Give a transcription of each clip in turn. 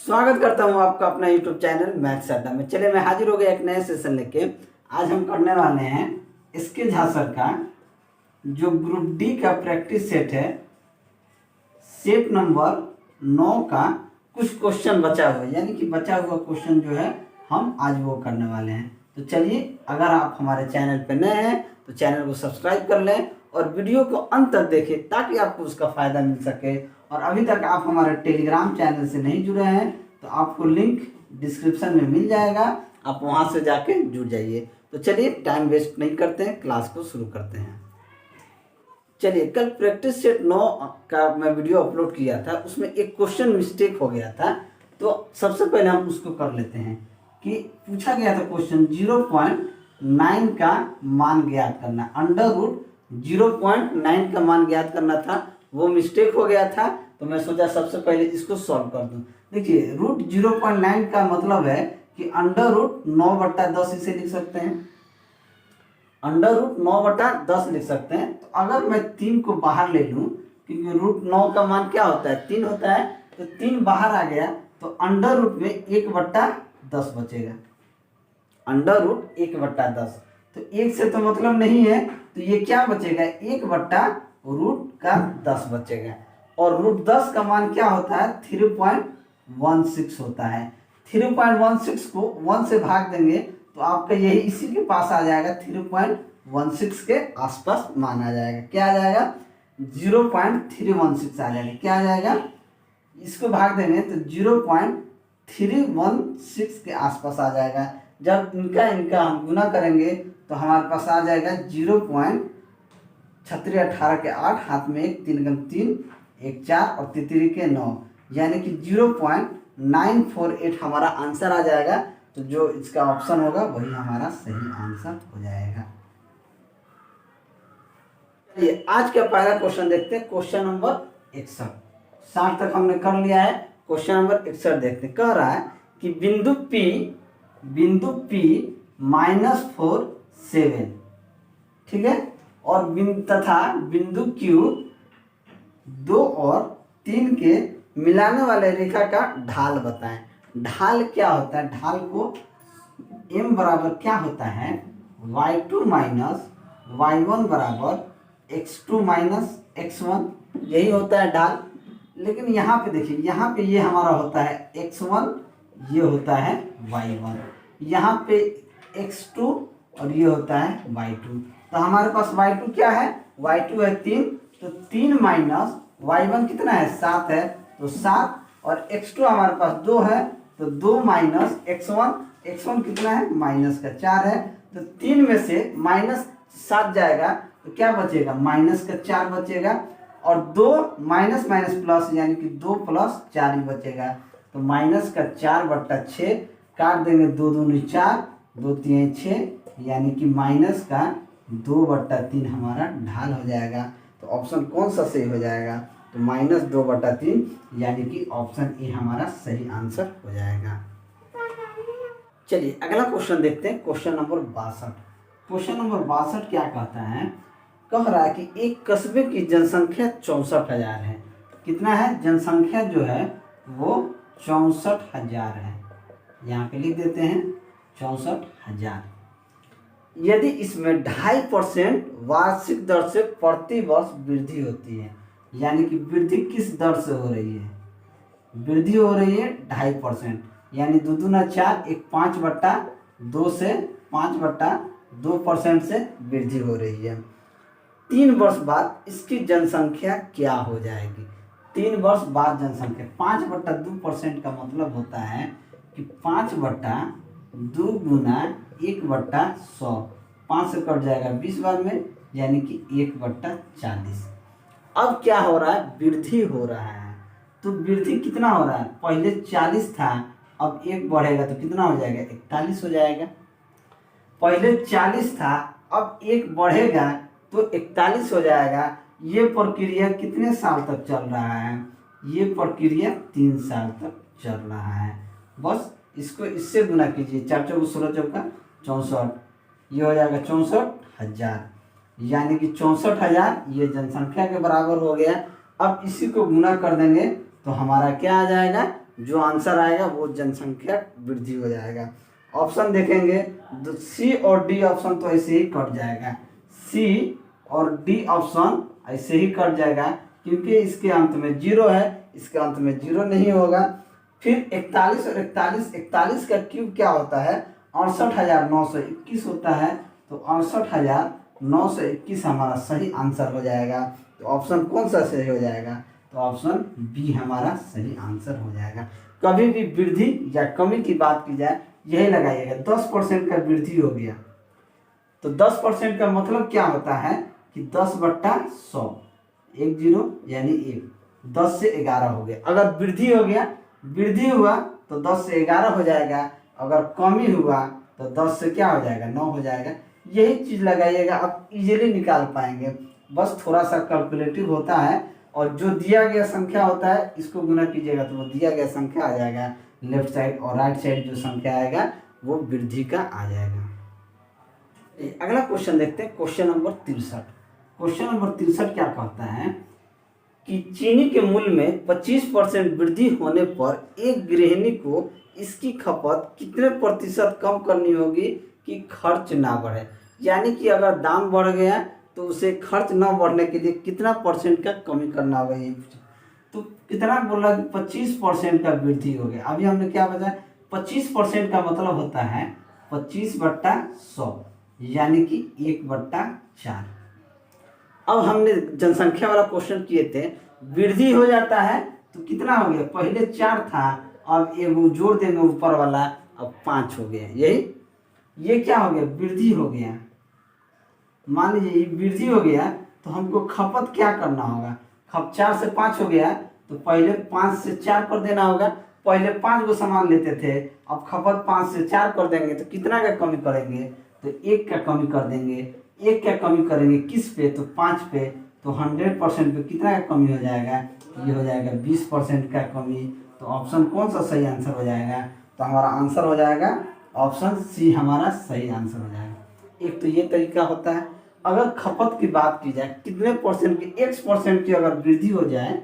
स्वागत करता हूं आपका अपना YouTube चैनल मैथ्स अड्डा में। चलिए मैं हाजिर हो गया एक नए सेशन लेके। आज हम करने वाले हैं इसके झा सर का जो ग्रुप डी का प्रैक्टिस सेट है, सेट नंबर 9 का कुछ क्वेश्चन बचा हुआ है, यानी कि बचा हुआ क्वेश्चन जो है हम आज वो करने वाले हैं। तो चलिए, अगर आप हमारे चैनल पर नए हैं तो चैनल को सब्सक्राइब कर लें और वीडियो को अंत तक देखें ताकि आपको उसका फ़ायदा मिल सके। और अभी तक आप हमारे टेलीग्राम चैनल से नहीं जुड़े हैं तो आपको लिंक डिस्क्रिप्शन में मिल जाएगा, आप वहां से जाके जुड़ जाइए। तो चलिए टाइम वेस्ट नहीं करते हैं, क्लास को शुरू करते हैं। चलिए, कल प्रैक्टिस सेट 9 का मैं वीडियो अपलोड किया था, उसमें एक क्वेश्चन मिस्टेक हो गया था। तो सबसे पहले हम उसको कर लेते हैं कि पूछा गया था क्वेश्चन 0.9 का मान ज्ञात करना, अंडर रूट 0.9 का मान ज्ञात करना था, वो मिस्टेक हो गया था। तो मैं सोचा सबसे पहले इसको सॉल्व कर दूं। देखिए, रूट 0.9 का मतलब है कि अंडर रूट 9/10 इसे लिख सकते हैं, अंडर रूट 9/10 लिख सकते हैं। तो अगर मैं 3 को बाहर ले लूं, क्योंकि रूट 9 का मान क्या होता है, 3 होता है, तो 3 बाहर आ गया तो अंडर रूट में 1/10 बचेगा, अंडर रूट 1/10। तो 1 से तो मतलब नहीं है, तो ये क्या बचेगा, 1/√10 बचेगा। और रूट 10 का मान क्या होता है, 3.16 होता है। 3.16 को 1 से भाग देंगे तो आपका यही इसी के पास आ जाएगा, 3.16 के आसपास मान आ जाएगा। क्या आ जाएगा, 0.316 आ जाएगा। क्या आ जाएगा, इसको भाग देंगे तो 0.316 के आसपास आ जाएगा। जब इनका हम गुना करेंगे तो हमारे पास आ जाएगा 0.18 के 8, हाथ में 1, 3 × 3 1 4 और तितरी के 9, यानी कि 0.948 हमारा आंसर आ जाएगा। तो जो इसका ऑप्शन होगा वही हमारा सही आंसर हो जाएगा। चलिए, आज का पहला क्वेश्चन देखते हैं, क्वेश्चन नंबर 61। 60 तक हमने कर लिया है, क्वेश्चन नंबर 61 देखते हैं। कह रहा है कि बिंदु P -4 7, ठीक है, और तथा बिंदु Q 2 और 3 के मिलाने वाले रेखा का ढाल बताएं। ढाल क्या होता है, ढाल को m बराबर क्या होता है, y2 - y1 बराबर x2 - x1, यही होता है ढाल। लेकिन यहाँ पे देखिए, यहाँ पे ये हमारा होता है x1, ये होता है y1, यहाँ पे x2 और ये होता है y2। तो हमारे पास y2 क्या है, y2 है 3, तो 3 - y1 कितना है, 7 है, तो 7, और x2 हमारे पास 2 है, तो 2 - x1 कितना है, -4 है। तो 3 में से -7 जाएगा तो क्या बचेगा, -4 बचेगा, और 2 माइनस प्लस यानी कि 2 + 4 ही बचेगा। तो -4/6 काट देंगे, 2 दूनी 4, 2 3 6, यानी कि -2/3 हमारा ढाल हो जाएगा। तो ऑप्शन कौन सा सही हो जाएगा, तो -2/3, यानी कि ऑप्शन ए हमारा सही आंसर हो जाएगा। चलिए अगला क्वेश्चन देखते हैं, क्वेश्चन नंबर 62। क्वेश्चन नंबर 62 क्या कहता है, कह रहा है कि एक कस्बे की जनसंख्या 64,000 है। कितना है, जनसंख्या जो है वो 64,000 है, यहाँ पे लिख देते हैं 64,000। यदि इसमें 2.5% वार्षिक दर से प्रति वर्ष वृद्धि होती है, यानी कि वृद्धि किस दर से हो रही है, वृद्धि हो रही है 2.5%, यानी 2 दूना 4, 1 5/2 से 5/2% से वृद्धि हो रही है। 3 वर्ष बाद इसकी जनसंख्या क्या हो जाएगी, 3 वर्ष बाद जनसंख्या, 5/2% का मतलब होता है कि 5/2 गुना 1/100, 5 से कट जाएगा 20 बार में, यानी कि 1/40। अब क्या हो रहा है, वृद्धि हो रहा है। तो वृद्धि कितना हो रहा है, पहले 40 था, अब 1 बढ़ेगा तो कितना हो जाएगा, 41 हो जाएगा। पहले 40 था, अब 1 बढ़ेगा तो 41 हो जाएगा। ये प्रक्रिया कितने साल तक चल रहा है, ये प्रक्रिया 3 साल तक चल रहा है। बस इसको इससे गुना कीजिए, 4 × 16 = 64, ये हो जाएगा 64,000, यानी कि 64,000 ये जनसंख्या के बराबर हो गया। अब इसी को गुना कर देंगे तो हमारा क्या आ जाएगा, जो आंसर आएगा वो जनसंख्या वृद्धि हो जाएगा। ऑप्शन देखेंगे तो सी और डी ऑप्शन तो ऐसे ही कट जाएगा, सी और डी ऑप्शन ऐसे ही कट जाएगा क्योंकि इसके अंत में जीरो है, इसके अंत में जीरो नहीं होगा। फिर 41 और 41 का क्यूब क्या होता है 68,921 होता है, तो 68,921 हमारा सही आंसर हो जाएगा। तो ऑप्शन कौन सा सही हो जाएगा, तो ऑप्शन बी हमारा सही आंसर हो जाएगा। कभी भी वृद्धि या कमी की बात की जाए यही लगाइएगा। 10% का वृद्धि हो गया तो 10% का मतलब क्या होता है कि 10/100, 10 यानी 1, 10 से 11 हो गया। अगर वृद्धि हो गया, वृद्धि हुआ तो 10 से 11 हो जाएगा, अगर कमी हुआ तो 10 से क्या हो जाएगा 9 हो जाएगा। यही चीज़ लगाइएगा, आप इजीली निकाल पाएंगे। बस थोड़ा सा कैलकुलेटिव होता है और जो दिया गया संख्या होता है इसको गुना कीजिएगा तो वो दिया गया संख्या आ जाएगा, लेफ्ट साइड और राइट साइड जो संख्या आएगा वो वृद्धि का आ जाएगा। अगला क्वेश्चन देखते हैं, क्वेश्चन नंबर 63। क्वेश्चन नंबर 63 क्या कहता है कि चीनी के मूल्य में 25% वृद्धि होने पर एक गृहिणी को इसकी खपत कितने प्रतिशत कम करनी होगी कि खर्च ना बढ़े। यानी कि अगर दाम बढ़ गया तो उसे खर्च ना बढ़ने के लिए कितना परसेंट का कमी करना होगा। ये तो कितना बोला कि 25% का वृद्धि हो गया। अभी हमने क्या बताया, 25% का मतलब होता है 25/100 यानी कि 1/4। अब हमने जनसंख्या वाला क्वेश्चन किए थे, वृद्धि हो जाता है तो कितना हो गया, पहले 4 था, अब एगो जोड़ देंगे ऊपर वाला, अब 5 हो गया। यही ये क्या हो गया, वृद्धि हो गया। मान लीजिए ये वृद्धि हो गया तो हमको खपत क्या करना होगा, 4 से 5 हो गया तो पहले 5 से 4 कर देना होगा। पहले 5 को सामान लेते थे, अब खपत 5 से 4 कर देंगे तो कितना का कमी करेंगे, तो 1 का कमी कर देंगे। 1 का कमी करेंगे किस पे, तो 5 पे, तो 100% पे कितना का कमी हो जाएगा, ये हो जाएगा 20% का कमी। तो ऑप्शन कौन सा सही आंसर हो जाएगा, तो हमारा आंसर हो जाएगा ऑप्शन सी हमारा सही आंसर हो जाएगा। एक तो ये तरीका होता है। अगर खपत की बात की जाए कितने परसेंट की, X% की अगर वृद्धि हो जाए,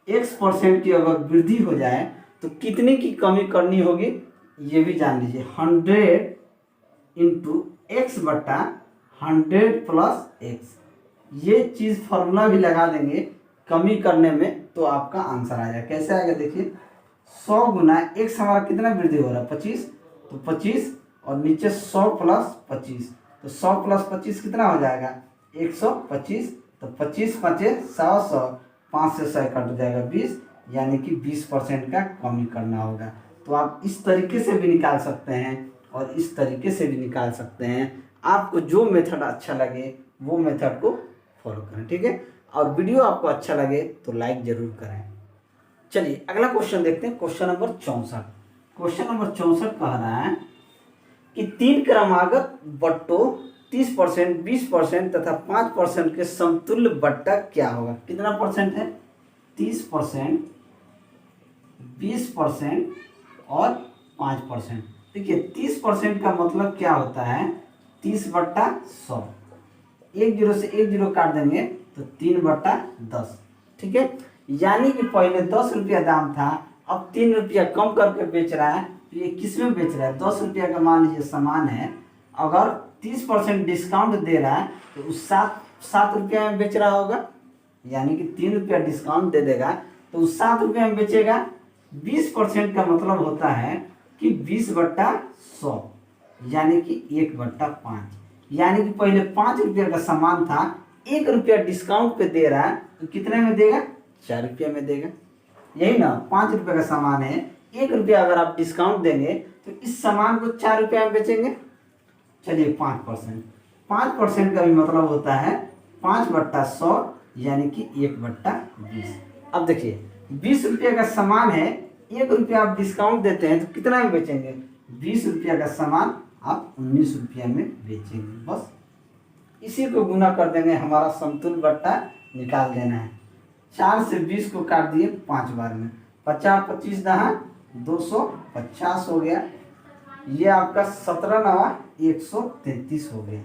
X% की अगर वृद्धि हो जाए तो कितने की कमी करनी होगी, ये भी जान लीजिए। 100 इंटू X/100 + X, ये चीज़ फॉर्मूला भी लगा देंगे कमी करने में तो आपका आंसर आ जाएगा। कैसे आएगा देखिए, 100 गुना X हमारा कितना वृद्धि हो रहा है 25, तो 25 और नीचे 100 + 25, तो 100 + 25 कितना हो जाएगा 125, तो 25 × 5 = 100, 5 से 100 कट जाएगा 20, यानी कि 20% का कमी करना होगा। तो आप इस तरीके से भी निकाल सकते हैं और इस तरीके से भी निकाल सकते हैं। आपको जो मेथड अच्छा लगे वो मेथड को फॉलो करें, ठीक है। और वीडियो आपको अच्छा लगे तो लाइक जरूर करें। चलिए अगला क्वेश्चन देखते हैं, क्वेश्चन नंबर 64। क्वेश्चन नंबर 64 कह रहा है कि 3 क्रमागत बट्टों 30%, 20% तथा 5% के समतुल्य बट्टा क्या होगा। कितना परसेंट है, 30%, 20% और 5%। देखिए 30% का मतलब क्या होता है, 30/100, 10 से 10 काट देंगे तो 3/10, ठीक है। यानी कि पहले 10 रुपया दाम था, अब 3 रुपया कम करके बेच रहा है। तो ये किस में बेच रहा है, 10 रुपया का मान लीजिए सामान है, अगर 30% डिस्काउंट दे रहा है तो उस 7 रुपया में बेच रहा होगा, यानी कि 3 रुपया डिस्काउंट दे देगा तो उस 7 रुपया में बेचेगा। 20% का मतलब होता है कि 20/100 यानी कि 1/5, यानी कि पहले 5 रुपया का सामान था, 1 रुपया डिस्काउंट पे दे रहा है तो कितने में देगा, 4 रुपया में देगा। यही ना, 5 रुपये का सामान है, 1 रुपया अगर आप डिस्काउंट देंगे तो इस सामान को 4 रुपया में बेचेंगे। चलिए 5% का भी मतलब होता है 5/100 यानी कि 1/20। अब देखिए 20 रुपये का सामान है, 1 रुपया आप डिस्काउंट देते हैं तो कितना में बेचेंगे, 20 रुपया का सामान आप 19 रुपया में बेचेंगे। बस इसी को गुना कर देंगे, हमारा समतुल्य बट्टा निकाल देना है। 4 से 20 को काट दिए 5 बार में, 50 25 दहा 250 हो गया। ये आपका 17 9 133 हो गया।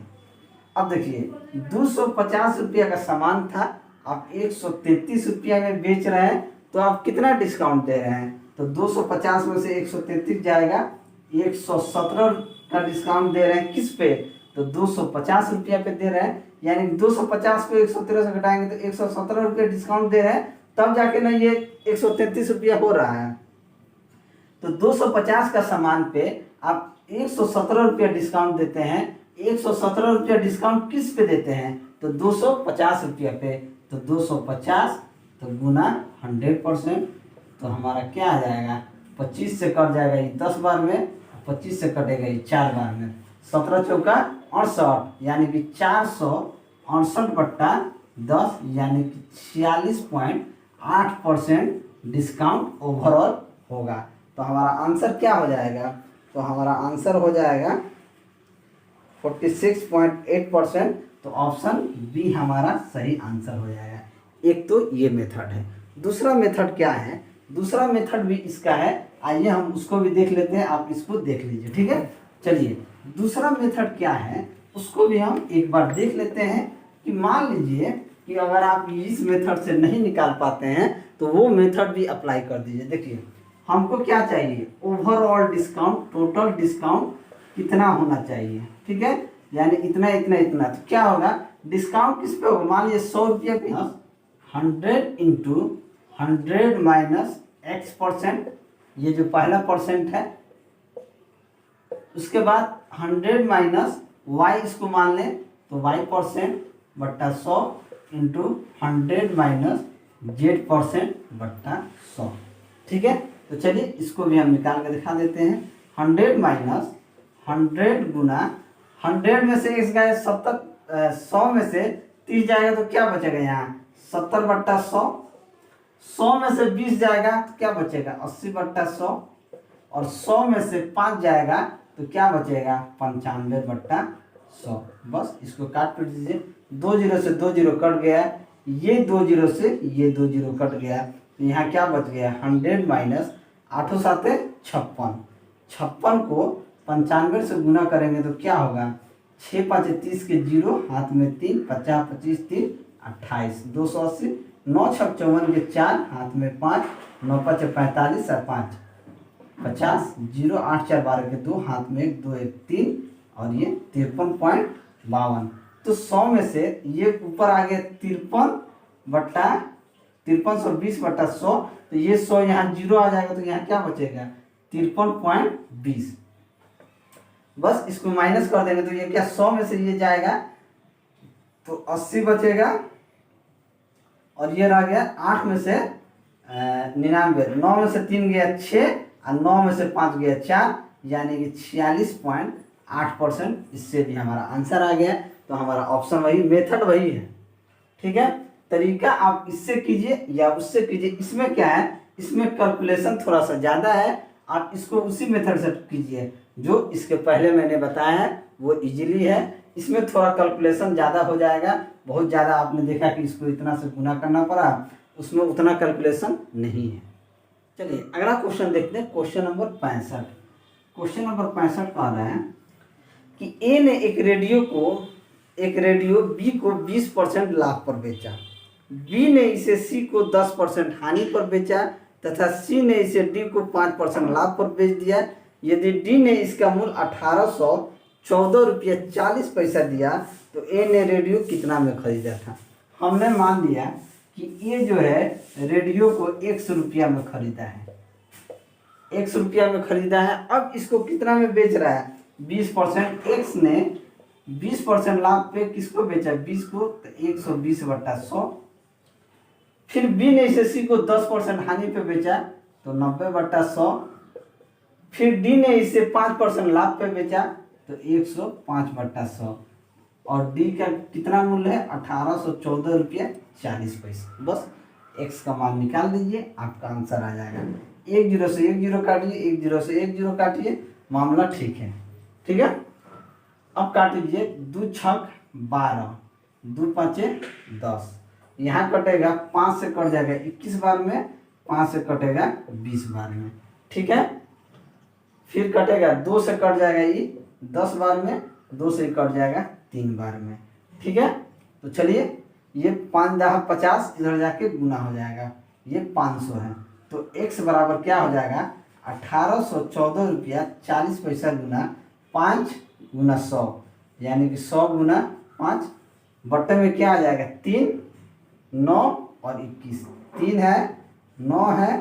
अब देखिए 250 रुपया का सामान था, आप 133 रुपया में बेच रहे हैं, तो आप कितना डिस्काउंट दे रहे हैं, तो 250 में से 133 जाएगा, 117 का डिस्काउंट दे रहे हैं किस पे, तो 250 रुपया पे दे रहे हैं, यानी 250 को 113 से घटाएंगे तो 117 रुपये डिस्काउंट दे रहे हैं, तब जाके ना ये 133 रुपया हो रहा है। तो 250 का सामान पे आप 117 रुपया डिस्काउंट देते हैं, 117 रुपया डिस्काउंट किस पे देते हैं, तो 250 रुपया पे, तो 250 तो गुना 100%, तो हमारा क्या आ जाएगा, 25 से कट जाएगा ये 10 बार में, 25 से कटेगा ये 4 बार में, 17 चौका 68, यानी कि 468/10, यानी कि 46.8% डिस्काउंट ओवरऑल होगा। तो हमारा आंसर क्या हो जाएगा, तो हमारा आंसर हो जाएगा 46.8%, तो ऑप्शन बी हमारा सही आंसर हो जाएगा। एक तो ये मेथड है। दूसरा मेथड क्या है, दूसरा मेथड भी इसका है, आइए हम उसको भी देख लेते हैं, आप इसको देख लीजिए, ठीक है। चलिए दूसरा मेथड क्या है उसको भी हम एक बार देख लेते हैं, कि मान लीजिए कि अगर आप इस मेथड से नहीं निकाल पाते हैं तो वो मेथड भी अप्लाई कर दीजिए। देखिए हमको क्या चाहिए, ओवरऑल डिस्काउंट, टोटल डिस्काउंट कितना होना चाहिए, ठीक है, यानी इतना इतना इतना, तो क्या होगा, डिस्काउंट किस पे होगा, मान लीजिए 100 रुपये पे 100 इंटू 100 माइनस x%, ये जो पहला परसेंट है, उसके बाद 100 माइनस y, इसको मान लें तो y% बट्टा 100 इंटू 100 माइनस z%/100, ठीक है। तो चलिए इसको भी हम निकाल के दिखा देते हैं। 100 माइनस 100 गुना 100 में से x गए 70, 100 में से 30 जाएगा तो क्या बचेगा, यहाँ 70/100, 100 में से 20 जाएगा तो क्या बचेगा, 80/100, और 100 में से 5 जाएगा तो क्या बचेगा, 95/100। बस इसको काट पीट दीजिए, 2 जीरो से 2 जीरो कट गया, ये 2 जीरो से ये 2 जीरो कट गया, तो यहाँ क्या बच गया, 100 माइनस 8 7 56, 56 को 95 से गुना करेंगे तो क्या होगा, 6 5 30 के 0, हाथ में 3, 50 25 3 28, 280, 9 6 54 के 4, हाथ में 5, 9 5 45 और 5 50, 0 8 4 12 के 2, हाथ में 1 2 1 3, और ये 53.52। तो 100 में से ये ऊपर आ गया 53/100, तो ये 100 यहाँ 0 आ जाएगा, तो यहाँ क्या बचेगा, 53.20। बस इसको माइनस कर देंगे तो ये क्या, 100 में से ये जाएगा तो 80 बचेगा, और ये रह गया 8 में से 99, 9 में से 3 गया 6, और 9 में से 5 गया 4, यानी कि 46.8%, इससे भी हमारा आंसर आ गया। तो हमारा ऑप्शन वही, मेथड वही है, ठीक है। तरीका आप इससे कीजिए या उससे कीजिए, इसमें क्या है, इसमें कैलकुलेशन थोड़ा सा ज़्यादा है, आप इसको उसी मेथड से कीजिए जो इसके पहले मैंने बताया है, वो इजीली है। इसमें थोड़ा कैलकुलेशन ज़्यादा हो जाएगा, बहुत ज़्यादा आपने देखा कि इसको इतना से गुना करना पड़ा, उसमें उतना कैलकुलेशन नहीं है। चलिए अगला क्वेश्चन देखते हैं, क्वेश्चन नंबर 65। क्वेश्चन नंबर 65 कह रहा है कि ए ने एक रेडियो बी को 20% लाभ पर बेचा, बी ने इसे सी को 10% हानि पर बेचा, तथा सी ने इसे डी को 5% लाभ पर बेच दिया। यदि डी ने इसका मूल्य 1814 रुपया 40 पैसा दिया तो ए ने रेडियो कितना में खरीदा था। हमने मान लिया कि ये जो है रेडियो को 100 रुपया में खरीदा है, 100 रुपया में खरीदा है। अब इसको कितना में बेच रहा है, 20%, एक्स ने 20% लाभ पे किसको बेचा, 20 को, तो 120/100। फिर बी ने इसे सी को 10% हानि पे बेचा तो 90/100। फिर डी ने इसे 5% लाभ पे बेचा तो 105/100, और डी का कितना मूल्य है, 1814 रुपया 40 पैसा। बस एक्स का मान निकाल दीजिए, आपका आंसर आ जाएगा। 1 0 से 1 0 काटिए, 1 0 से 1 0 काटिए, मामला ठीक है, ठीक है। अब काट लीजिए, 2 6 12, 2 5 10, यहाँ कटेगा 5 से कट जाएगा 21 बार में, 5 से कटेगा 20 बार में, ठीक है। फिर कटेगा 2 से कट जाएगा ये 10 बार में, 2 से कट जाएगा 3 बार में, ठीक है। तो चलिए ये 5 10 50 इधर जाके गुना हो जाएगा, ये 500 है, तो x बराबर क्या हो जाएगा 1814 रुपया 40 पैसा गुना 5 गुना 100, यानी कि 100 गुना 5 बट्टे में क्या आ जाएगा 3, 9 और 21, 3 है, 9 है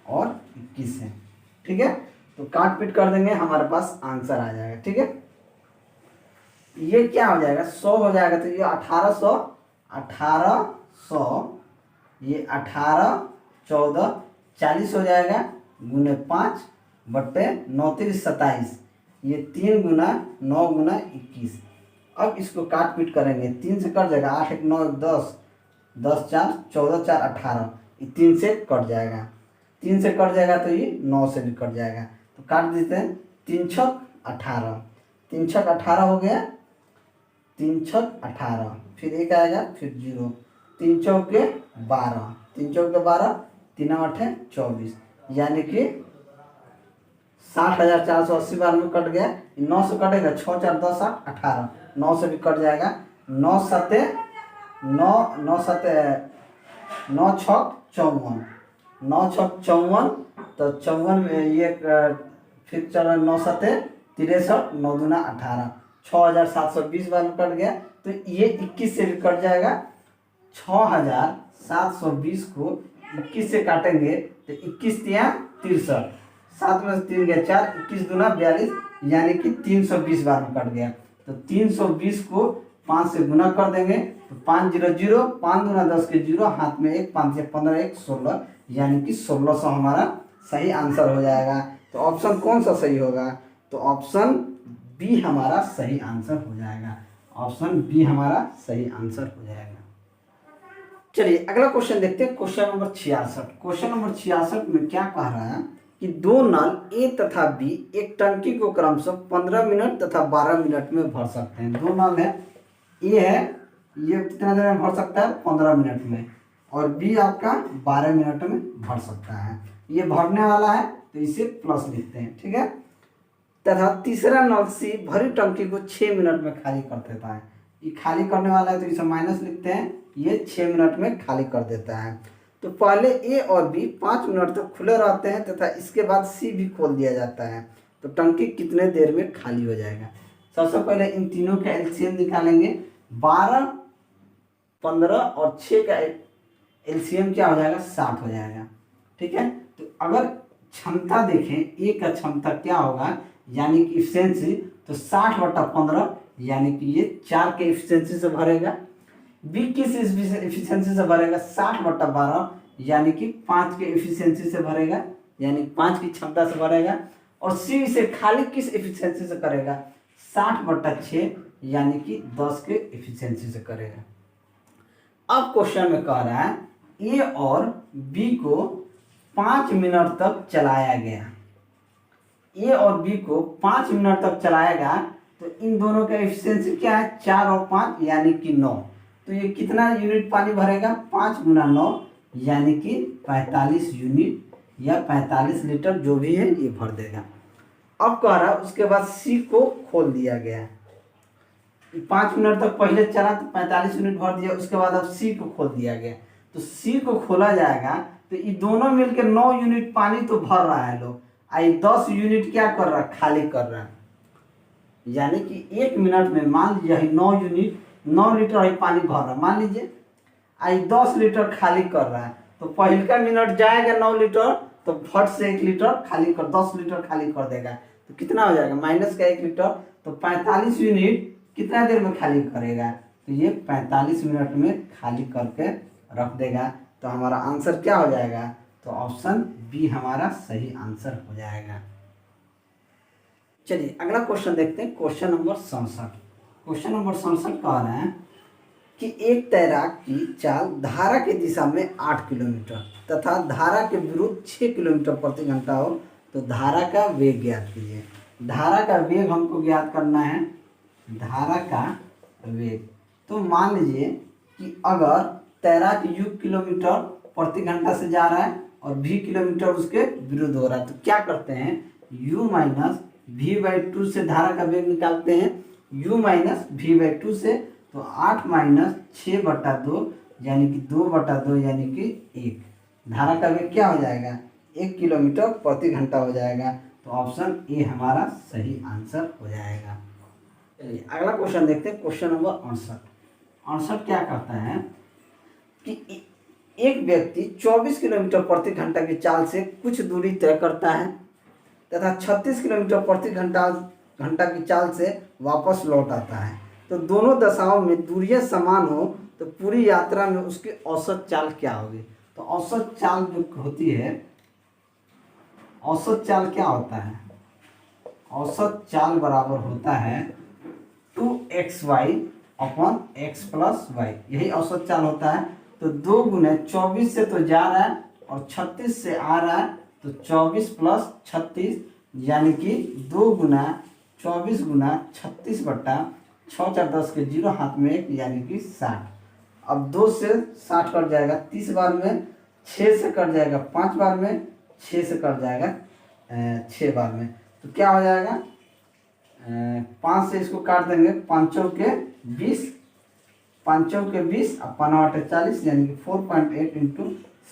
और 21 है। ठीक है, तो काट पीट कर देंगे, हमारे पास आंसर आ जाएगा। ठीक है, ये क्या हो जाएगा 100 हो जाएगा, तो ये 1800, 1800, ये 18, 14, 40 हो जाएगा गुने 5 बट्टे 9 3 27, ये 3 गुना 9 गुना 21। अब इसको काट पीट करेंगे, 3 से कट जाएगा, 8 1 9 1 10, 10 4 14 4 18, ये 3 से कट जाएगा, 3 से कट जाएगा तो ये 9 से भी कट जाएगा, तो काट देते हैं। 3 छक 18, 3 छक 18 हो गया, 3 छक 18, फिर एक आएगा, फिर 0, 3 चौके 12, 3 चौके 12, 3 8 24, यानी कि 60,480 बार में कट गया। 9 से कटेगा, 6 4 10 8 18, 9 से भी कट जाएगा, 9 7 9 9 7 9 छक 54, 9 छक 54, तो 54 में ये फिर चला 9 7 63, 9 दूना 18, 6,720 बार में कट गया, तो ये 21 से भी कट जाएगा। 6,720 को 21 से काटेंगे तो 21 तिया 63, 7 में से 3 गया 4, 21 दूना 42, यानी कि 320 बार में कट गया। तो 320 को 5 से गुना कर देंगे, तो 5 0 0, 5 दूना 10 के 0, हाथ में 1, 5 से 15 1 16, यानी कि 1600 हमारा सही आंसर हो जाएगा। तो ऑप्शन कौन सा सही होगा, तो ऑप्शन बी हमारा सही आंसर हो जाएगा, ऑप्शन बी हमारा सही आंसर हो जाएगा। चलिए अगला क्वेश्चन देखते हैं, क्वेश्चन नंबर 66। क्वेश्चन नंबर 66 में क्या कह रहा है कि दो नल ए तथा बी एक टंकी को क्रमशः 15 मिनट तथा 12 मिनट में भर सकते हैं। दो नल है, ए है, ये कितना देर में भर सकता है 15 मिनट में, और बी आपका 12 मिनट में भर सकता है। ये भरने वाला है तो इसे प्लस लिखते हैं। ठीक है, तथा तीसरा नल सी भरी टंकी को 6 मिनट में खाली कर देता है। ये खाली करने वाला है तो इसे माइनस लिखते हैं, ये 6 मिनट में खाली कर देता है। तो पहले ए और बी 5 मिनट तक खुले रहते हैं तथा इसके बाद सी भी खोल दिया जाता है, तो टंकी कितने देर में खाली हो जाएगा। सबसे पहले इन तीनों का एलसीएम निकालेंगे, 12, 15 और 6 का एलसीएम क्या हो जाएगा 60 हो जाएगा। ठीक है, तो अगर क्षमता देखें, ए का क्षमता क्या होगा, यानी कि इफिशिएंसी, तो 60/15, यानी कि ये 4 के इफिशिएंसी से भरेगा। बी किस इफिशिएंसी से भरेगा, 60/12, यानी कि 5 के इफिशिएंसी से भरेगा, यानी 5 की क्षमता से भरेगा। और सी इसे खाली किस इफिशिएंसी से करेगा, 60/6, यानी कि 10 के इफिशिएंसी से करेगा। अब क्वेश्चन में कह रहा है ए और बी को 5 मिनट तक चलाया गया, ए और बी को 5 मिनट तक चलाएगा, तो इन दोनों का एफिशिएंसी क्या है 4 और 5, यानी कि 9। तो ये कितना यूनिट पानी भरेगा, 5 गुना 9, यानी कि 45 यूनिट या 45 लीटर जो भी है ये भर देगा। अब कह रहा है उसके बाद सी को खोल दिया गया, 5 मिनट तक पहले चला तो 45 यूनिट भर दिया, उसके बाद अब सी को खोल दिया गया, तो सी को खोला जाएगा, तो ये दोनों मिलकर 9 यूनिट पानी तो भर रहा है लोग, आई 10 यूनिट क्या कर रहा है, खाली कर रहा है। यानी कि 1 मिनट में मान लीजिए 9 यूनिट 9 लीटर ही पानी भर रहा है, मान लीजिए आई 10 लीटर खाली कर रहा है, तो पहले का मिनट जाएगा 9 लीटर, तो फट से 1 लीटर खाली कर 10 लीटर खाली कर देगा, तो कितना हो जाएगा माइनस का 1 लीटर, तो 45 यूनिट कितना देर में खाली करेगा, तो ये 45 मिनट में खाली करके रख देगा। तो हमारा आंसर क्या हो जाएगा, तो ऑप्शन बी हमारा सही आंसर हो जाएगा। चलिए अगला क्वेश्चन देखते हैं, क्वेश्चन नंबर 67। क्वेश्चन नंबर 67 कह रहे हैं कि एक तैराक की चाल धारा की दिशा में 8 किलोमीटर तथा धारा के विरुद्ध 6 किलोमीटर प्रति घंटा हो, तो धारा का वेग ज्ञात कीजिए। धारा का वेग हमको ज्ञात करना है, धारा का वेग। तो मान लीजिए कि अगर तैराक u किलोमीटर प्रति घंटा से जा रहा है और v किलोमीटर उसके विरुद्ध हो रहा है, तो क्या करते हैं u माइनस v/2 से धारा का वेग निकालते हैं, u माइनस v/2 से, तो 8 माइनस 6/2, यानी कि 2/2, यानी कि 1। धारा का वेग क्या हो जाएगा 1 किलोमीटर प्रति घंटा हो जाएगा। तो ऑप्शन ए हमारा सही आंसर हो जाएगा। चलिए अगला क्वेश्चन देखते हैं, क्वेश्चन नंबर 68 क्या कहता है कि एक व्यक्ति 24 किलोमीटर प्रति घंटा की चाल से कुछ दूरी तय करता है तथा 36 किलोमीटर प्रति घंटा की चाल से वापस लौट आता है। तो दोनों दशाओं में दूरियां समान हो तो पूरी यात्रा में उसकी औसत चाल क्या होगी। तो औसत चाल जो होती है, औसत चाल क्या होता है, औसत चाल बराबर होता है 2xy upon x plus Y, यही औसत चाल होता है। तो 2 गुना 24 से तो जा रहा है और 36 से आ रहा है, तो 24 प्लस 36 यानी कि 2 गुना 24 गुना 36 बट्टा 6 4 10 के 0 हाथ में 1 यानी कि 60। अब 2 से 60 कट जाएगा 30 बार में, 6 से कट जाएगा 5 बार में, 6 से कट जाएगा 6 बार में। तो क्या हो जाएगा, 5 से इसको काट देंगे, 5 के 20, 5 के 20 और 5 40 यानी कि 4.8 इंटू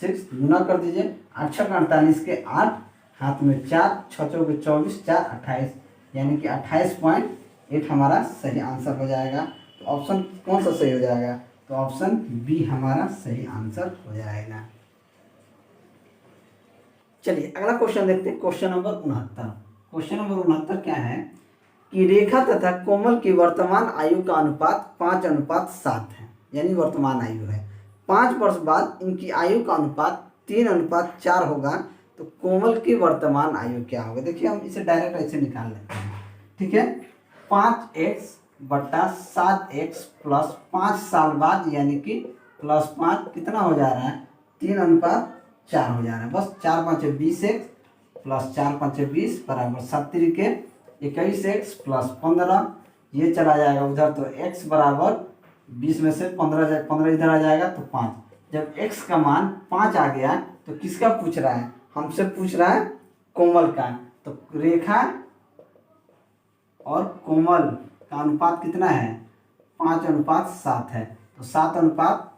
6 गुना कर दीजिए। 8 6 48 के 8 हाथ में 4, 6 के 24, 4 28 यानी कि 28.8 हमारा सही आंसर हो जाएगा। तो ऑप्शन कौन सा सही हो जाएगा, तो ऑप्शन बी हमारा सही आंसर हो जाएगा। चलिए अगला क्वेश्चन देखते हैं, क्वेश्चन नंबर 69। क्वेश्चन नंबर 69 क्या है कि रेखा तथा कोमल की वर्तमान आयु का अनुपात 5:7 है, यानी वर्तमान आयु है। 5 वर्ष बाद इनकी आयु का अनुपात 3:4 होगा। तो कोमल की वर्तमान आयु क्या होगा। देखिए हम इसे डायरेक्ट ऐसे निकाल लेते हैं, ठीक है। 5x बट्टा 7x प्लस 5 साल बाद यानी कि प्लस 5 कितना हो जा रहा है, 3:4 हो जा रहा है। बस 4 5 20x प्लस 4 5 20 बराबर 7 के 21x प्लस 15, ये चला जाएगा उधर, तो x बराबर 20 में से 15 इधर आ जाएगा तो 5। जब x का मान 5 आ गया तो किसका पूछ रहा है, हमसे पूछ रहा है कोमल का। तो रेखा और कोमल का अनुपात कितना है, 5:7 है। तो 7 अनुपात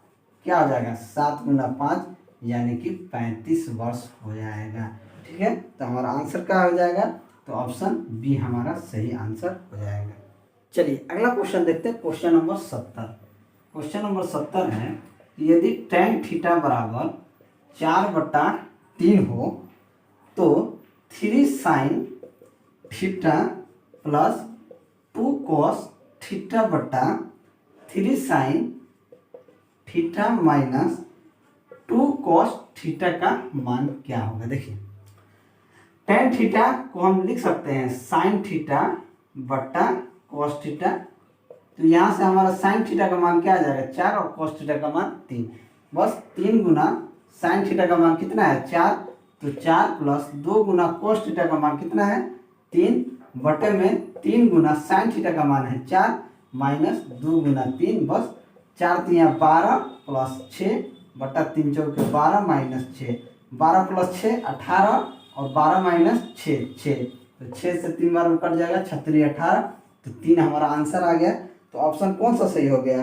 क्या हो जाएगा, 7 गुना 5 यानी कि 35 वर्ष हो जाएगा, ठीक है। तो हमारा आंसर क्या हो जाएगा, तो ऑप्शन बी हमारा सही आंसर हो जाएगा। चलिए अगला क्वेश्चन देखते हैं, क्वेश्चन नंबर 70। क्वेश्चन नंबर 70 है कि यदि tan थीटा बराबर 4/3 हो तो 3 sin theta plus 2 cos theta बट्टा 3 sin theta minus 2 cos theta का मान क्या होगा। देखिए tan थीटा को हम लिख सकते हैं sin थीटा बट्टा cos थीटा। तो यहाँ से हमारा sin थीटा का मान क्या आ जाएगा, 4 और cos थीटा का मान 3। बस 3 गुना sin थीटा का मान कितना है, 4, तो 4 प्लस 2 गुना cos थीटा का मान कितना है, 3 बटे में 3 गुना sin थीटा का मान है 4 माइनस 2 गुना 3, बस 4 3 12 प्लस 6 बटा 3 चौके 12 माइनस 6, 12 प्लस 6 18 और 12 माइनस 6 6, तो 6 से 3 बार में कट जाएगा 36 18, तो 3 हमारा आंसर आ गया। तो ऑप्शन कौन सा सही हो गया,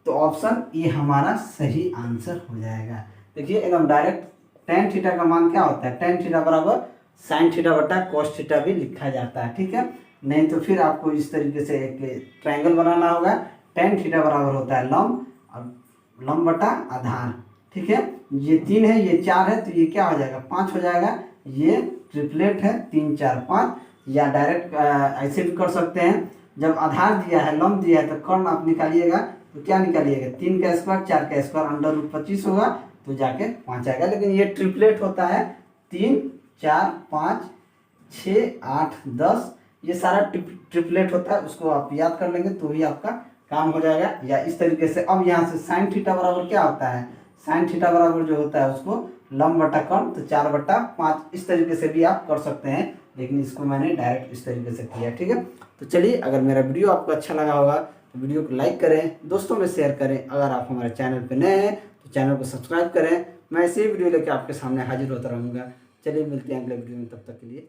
तो ऑप्शन ए हमारा सही आंसर हो जाएगा। देखिए एकदम डायरेक्ट tan थीटा का मान क्या होता है, tan थीटा बराबर sin थीटा बटा cos थीटा भी लिखा जाता है, ठीक है। नहीं तो फिर आपको इस तरीके से एक ट्रायंगल बनाना होगा। tan थीटा बराबर होता है लंब और लंब बटा आधार, ठीक है। ये 3 है, ये 4 है, तो ये क्या हो जाएगा, 5 हो जाएगा। ये ट्रिपलेट है 3 4 5, या डायरेक्ट ऐसे भी कर सकते हैं। जब आधार दिया है, लंब दिया है, तो कर्ण आप निकालिएगा तो क्या निकालिएगा, 3 का स्क्वायर 4 का स्क्वायर अंडर रूट 25 होगा, तो जाके 5 आएगा। लेकिन ये ट्रिपलेट होता है 3 4 5 6 8 10, ये सारा ट्रिपलेट होता है, उसको आप याद कर लेंगे तो ही आपका काम हो जाएगा। या इस तरीके से अब यहाँ से sin थीटा बराबर क्या होता है, sin थीटा बराबर जो होता है उसको लंब बटा कर्ण, तो 4/5 इस तरीके से भी आप कर सकते हैं, लेकिन इसको मैंने डायरेक्ट इस तरीके से किया, ठीक है। तो चलिए अगर मेरा वीडियो आपको अच्छा लगा होगा तो वीडियो को लाइक करें, दोस्तों में शेयर करें। अगर आप हमारे चैनल पर नए हैं तो चैनल को सब्सक्राइब करें। मैं ऐसे ही वीडियो लेकर आपके सामने हाजिर होता रहूँगा। चलिए मिलते हैं अगले वीडियो में, तब तक के लिए।